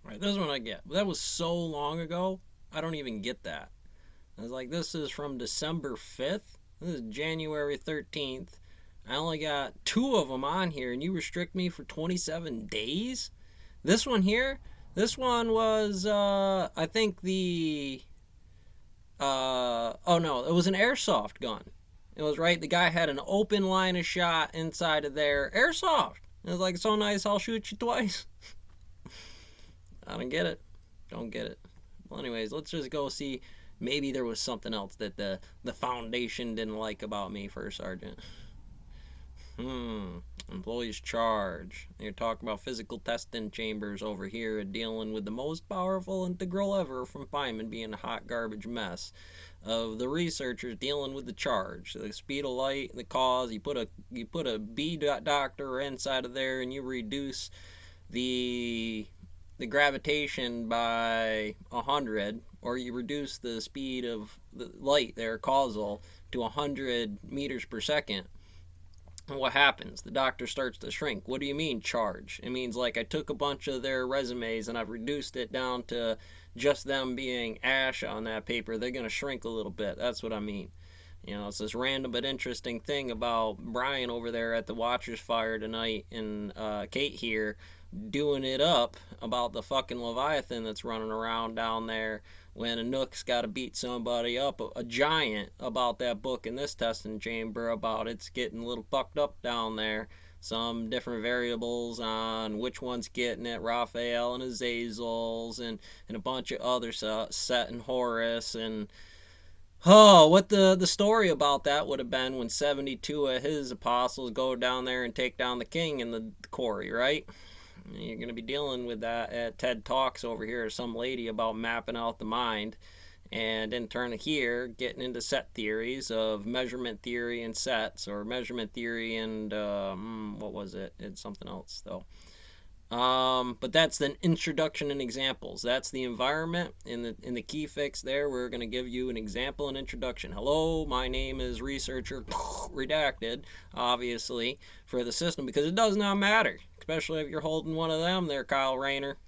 Right, this one I get. That was so long ago, I don't even get that. I was like, this is from December 5th. This is January 13th. I only got two of them on here, and you restrict me for 27 days? This one here, this one was, I think oh no, it was an airsoft gun. It was right. The guy had an open line of shot inside of there. Airsoft. It was like, so nice, I'll shoot you twice. I don't get it. Don't get it. Well, anyways, let's just go see. Maybe there was something else that the foundation didn't like about me, First Sergeant. Employees charge. You're talking about physical testing chambers over here dealing with the most powerful integral ever from Feynman being a hot garbage mess. Of the researchers dealing with the charge, the speed of light, the cause. You put a B doctor inside of there, and you reduce the the gravitation by 100, or you reduce the speed of the light there causal to 100 meters per second. And what happens? The doctor starts to shrink. What do you mean charge? It means like I took a bunch of their resumes and I've reduced it down to just them being ash on that paper. They're going to shrink a little bit. That's what I mean. It's this random but interesting thing about Brian over there at the Watchers Fire tonight, and Kate here doing it up about the fucking Leviathan that's running around down there when a Nook's got to beat somebody up, a giant, about that book in this testing chamber about it's getting a little fucked up down there. Some different variables on which one's getting it, Raphael and Azazels, and a bunch of other Set and Horus, and oh, what the story about that would have been when 72 of his apostles go down there and take down the king in the quarry, right? You're going to be dealing with that at TED Talks over here, some lady about mapping out the mind. And in turn here, getting into set theories of measurement theory and sets, or measurement theory and, what was it? It's something else, though. But that's the introduction and examples. That's the environment. In the key fix there, we're going to give you an example and introduction. Hello, my name is researcher redacted, obviously, for the system, because it does not matter, especially if you're holding one of them there, Kyle Rayner,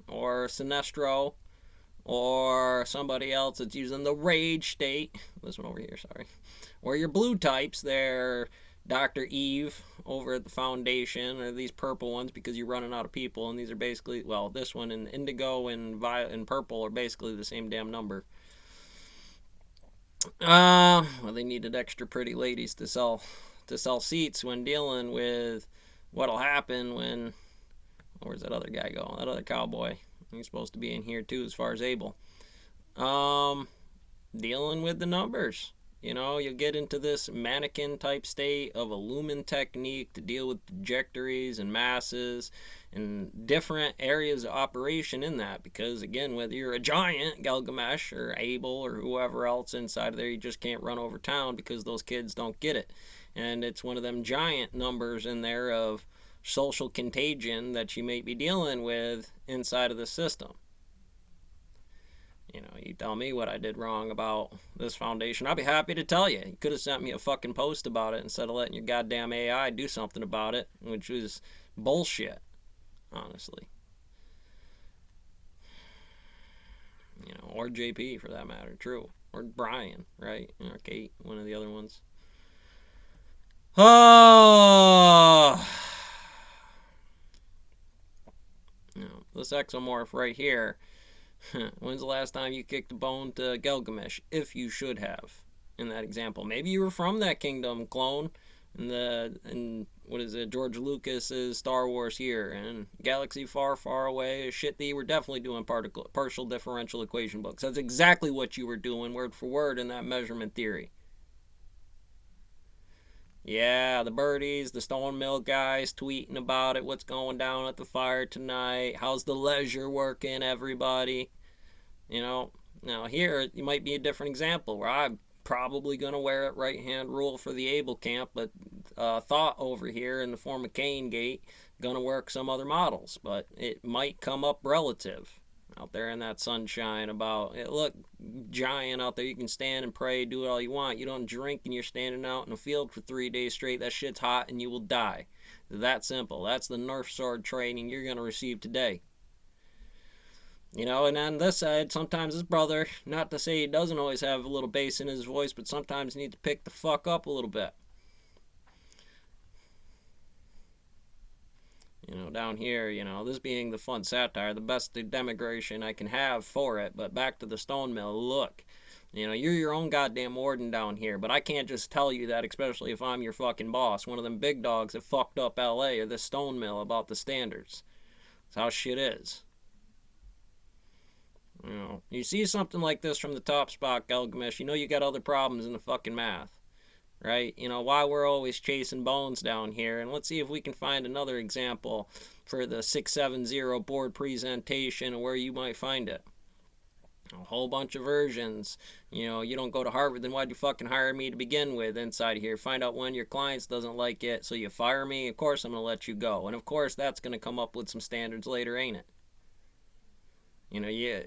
or Sinestro, or somebody else that's using the rage state. This one over here, sorry. Or your blue types, they're Dr. Eve over at the foundation, or these purple ones because you're running out of people, and these are basically, well, this one and indigo and violet and purple are basically the same damn number. Well, they needed extra pretty ladies to sell seats when dealing with what'll happen when, where's that other guy go? That other cowboy. He's supposed to be in here too, as far as able. Dealing with the numbers. You'll get into this mannequin type state of a lumen technique to deal with trajectories and masses and different areas of operation in that. Because, again, whether you're a giant, Gilgamesh, or Abel, or whoever else inside of there, you just can't run over town because those kids don't get it. And it's one of them giant numbers in there of social contagion that you may be dealing with inside of the system. You tell me what I did wrong about this foundation. I'll be happy to tell you. You could have sent me a fucking post about it instead of letting your goddamn AI do something about it, which was bullshit, honestly. Or JP for that matter, true. Or Brian, right? Or Kate, one of the other ones. Oh, this exomorph right here. When's the last time you kicked a bone to Gilgamesh? If you should have, in that example. Maybe you were from that kingdom, clone. And what is it? George Lucas's Star Wars here, and Galaxy Far, Far Away. Shit, they were definitely doing partial differential equation books. That's exactly what you were doing, word for word, in that measurement theory. Yeah, the birdies, the Stone Mill guys tweeting about it. What's going down at the fire tonight? How's the leisure working, everybody? Now here it might be a different example where I'm probably going to wear it right hand rule for the Able camp, but thought over here in the form of Kane Gate going to work some other models, but it might come up relative out there in that sunshine about, look, giant out there, you can stand and pray, do it all you want. You don't drink and you're standing out in a field for 3 days straight. That shit's hot and you will die. That simple. That's the Nerf sword training you're going to receive today. You know, and on this side, sometimes his brother, not to say he doesn't always have a little bass in his voice, but sometimes needs to pick the fuck up a little bit. You know, down here, you know, this being the fun satire, the best demonstration I can have for it, but back to the stone mill, look. You know, you're your own goddamn warden down here, but I can't just tell you that, especially if I'm your fucking boss, one of them big dogs that fucked up LA or this stone mill about the standards. That's how shit is. You know, you see something like this from the top spot, Gilgamesh, you know you got other problems in the fucking math. Right? You know, why we're always chasing bones down here. And let's see if we can find another example for the 670 board presentation and where you might find it. A whole bunch of versions. You know, you don't go to Harvard, then why'd you fucking hire me to begin with inside here? Find out when your clients doesn't like it, so you fire me. Of course I'm going to let you go. And of course that's going to come up with some standards later, ain't it? You know, yeah.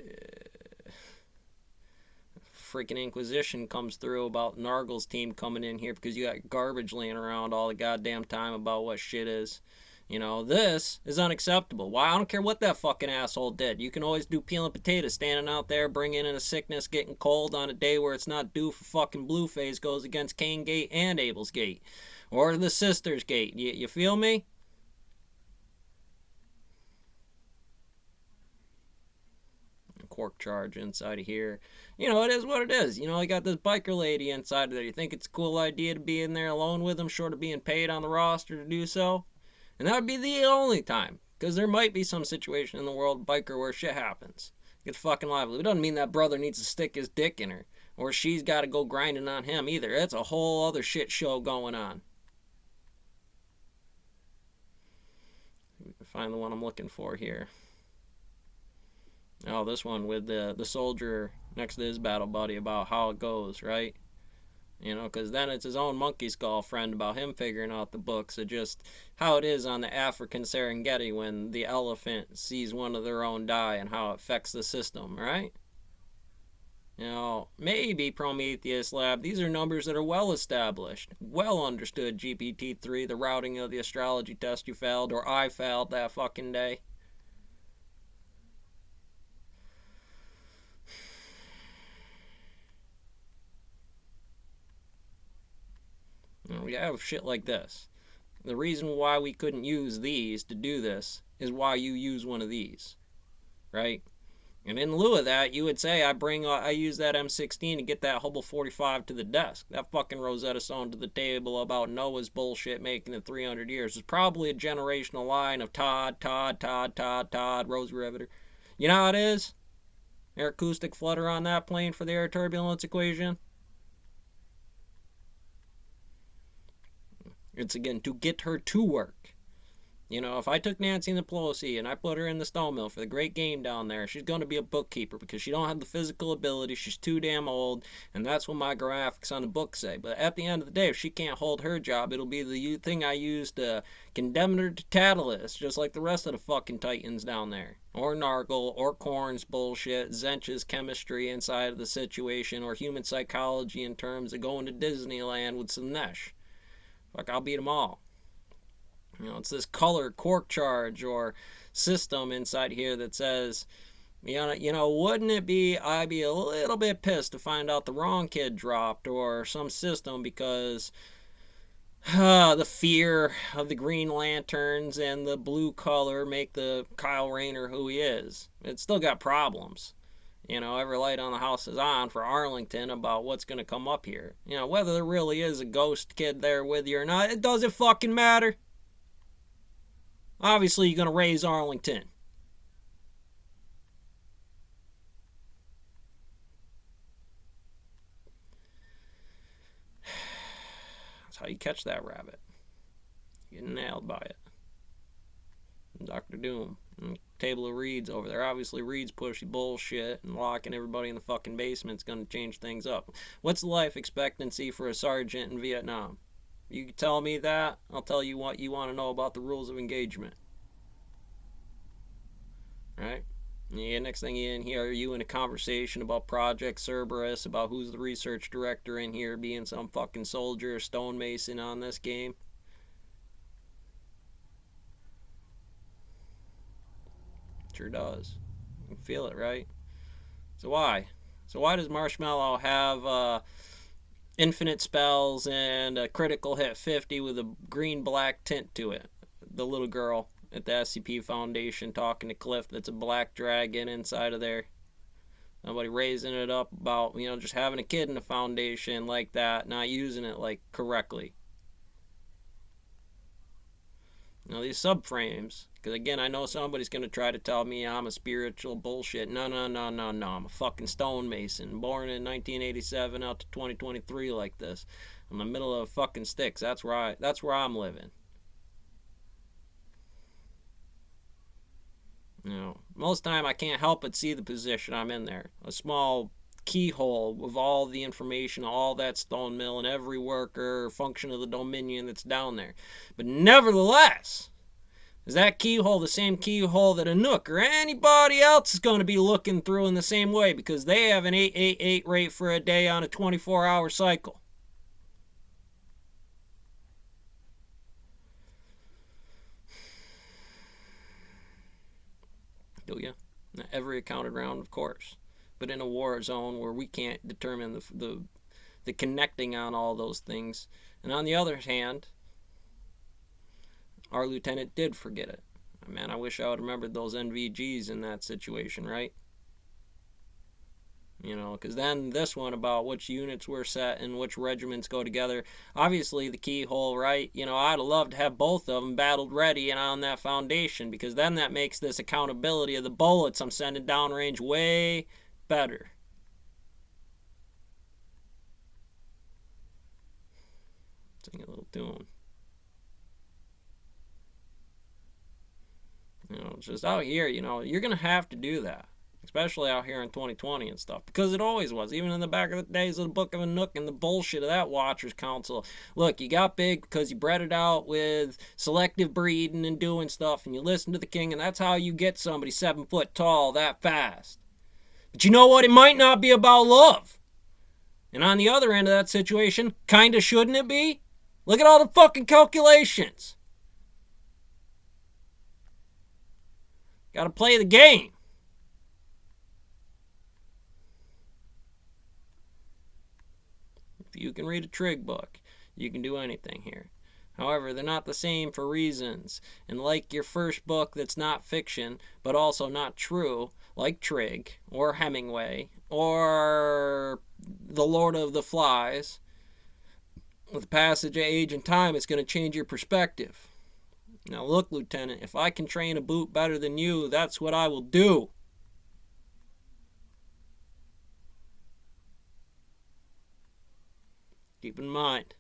Freaking Inquisition comes through about Nargle's team coming in here because you got garbage laying around all the goddamn time about what shit is. You know, this is unacceptable. Why? I don't care what that fucking asshole did. You can always do peeling potatoes, standing out there, bringing in a sickness, getting cold on a day where it's not due for fucking blue phase goes against Cain Gate and Abel's Gate. Or the Sisters Gate. You feel me? Cork charge inside of here. You know, it is what it is. You know, you got this biker lady inside of there. You think it's a cool idea to be in there alone with them, short of being paid on the roster to do so? And that would be the only time. Because there might be some situation in the world, biker, where shit happens. Get fucking lively. It doesn't mean that brother needs to stick his dick in her. Or she's got to go grinding on him either. It's a whole other shit show going on. Find the one I'm looking for here. Oh, this one with the soldier next to his battle buddy about how it goes, right? You know, because then it's his own monkey skull friend about him figuring out the books of just how it is on the African Serengeti when the elephant sees one of their own die and how it affects the system, right? You know, maybe Prometheus Lab, these are numbers that are well established, well understood, GPT-3, the routing of the astrology test you failed, or I failed that fucking day. You know, we have shit like this. The reason why we couldn't use these to do this is why you use one of these, right? And in lieu of that, you would say I use that M16 to get that Hubble 45 to the desk. That fucking Rosetta Stone to the table about Noah's bullshit making it 300 years. It's probably a generational line of Todd, Rose Riveter. You know how it is? Air acoustic flutter on that plane for the air turbulence equation. It's again to get her to work. You know, if I took Nancy Pelosi and I put her in the stone mill for the great game down there, she's going to be a bookkeeper because she don't have the physical ability. She's too damn old, and that's what my graphics on the book say. But at the end of the day, if she can't hold her job, it'll be the thing I use to condemn her to Tatalus, just like the rest of the fucking titans down there. Or Nargle, or Korn's bullshit, Zench's chemistry inside of the situation, or human psychology in terms of going to Disneyland with Slaanesh. Fuck, I'll beat them all. You know, it's this color cork charge or system inside here that says, you know, wouldn't it be, I'd be a little bit pissed to find out the wrong kid dropped or some system because the fear of the Green Lanterns and the blue color make the Kyle Rayner who he is. It's still got problems. You know, every light on the house is on for Arlington about what's going to come up here. You know, whether there really is a ghost kid there with you or not, it doesn't fucking matter. Obviously, you're going to raise Arlington. That's how you catch that rabbit. You get nailed by it. Dr. Doom. Table of Reeds over there. Obviously, Reed's pushy bullshit and locking everybody in the fucking basement's going to change things up. What's the life expectancy for a sergeant in Vietnam? You tell me that, I'll tell you what you want to know about the rules of engagement. Right? Yeah, next thing you in here, are you in a conversation about Project Cerberus, about who's the research director in here, being some fucking soldier or stonemason on this game? Sure does. You can feel it, right? So why? So why does Marshmallow have infinite spells and a critical hit 50 with a green-black tint to it? The little girl at the SCP Foundation talking to Cliff that's a black dragon inside of there. Nobody raising it up about, just having a kid in the Foundation like that, not using it like correctly. These subframes, because again, I know somebody's going to try to tell me I'm a spiritual bullshit. No. I'm a fucking stonemason, born in 1987 out to 2023 like this. I'm in the middle of fucking sticks. That's where I'm living. Most time I can't help but see the position I'm in there. A small keyhole with all the information, all that stone mill, and every worker or function of the Dominion that's down there. But nevertheless, is that keyhole the same keyhole that a Nook or anybody else is going to be looking through in the same way, because they have an 888 rate for a day on a 24-hour cycle? Do you? Not every accounted round, of course. But in a war zone where we can't determine the connecting on all those things. And on the other hand, our lieutenant did forget it. Man, I wish I would remembered those NVGs in that situation, right? Because then this one about which units were set and which regiments go together. Obviously, the keyhole, right? I'd have loved to have both of them battled ready and on that Foundation, because then that makes this accountability of the bullets I'm sending downrange way better. Sing a little tune. Just out here, you're going to have to do that. Especially out here in 2020 and stuff. Because it always was. Even in the back of the days of the Book of a Nook and the bullshit of that Watchers Council. Look, you got big because you bred it out with selective breeding and doing stuff. And you listen to the king. And that's how you get somebody 7 foot tall that fast. But you know what? It might not be about love. And on the other end of that situation, kinda shouldn't it be? Look at all the fucking calculations. Gotta play the game. If you can read a trig book, you can do anything here. However, they're not the same for reasons. And like your first book that's not fiction, but also not true, like Trig, or Hemingway, or The Lord of the Flies, with the passage of age and time, it's going to change your perspective. Now look, Lieutenant, if I can train a boot better than you, that's what I will do. Keep in mind,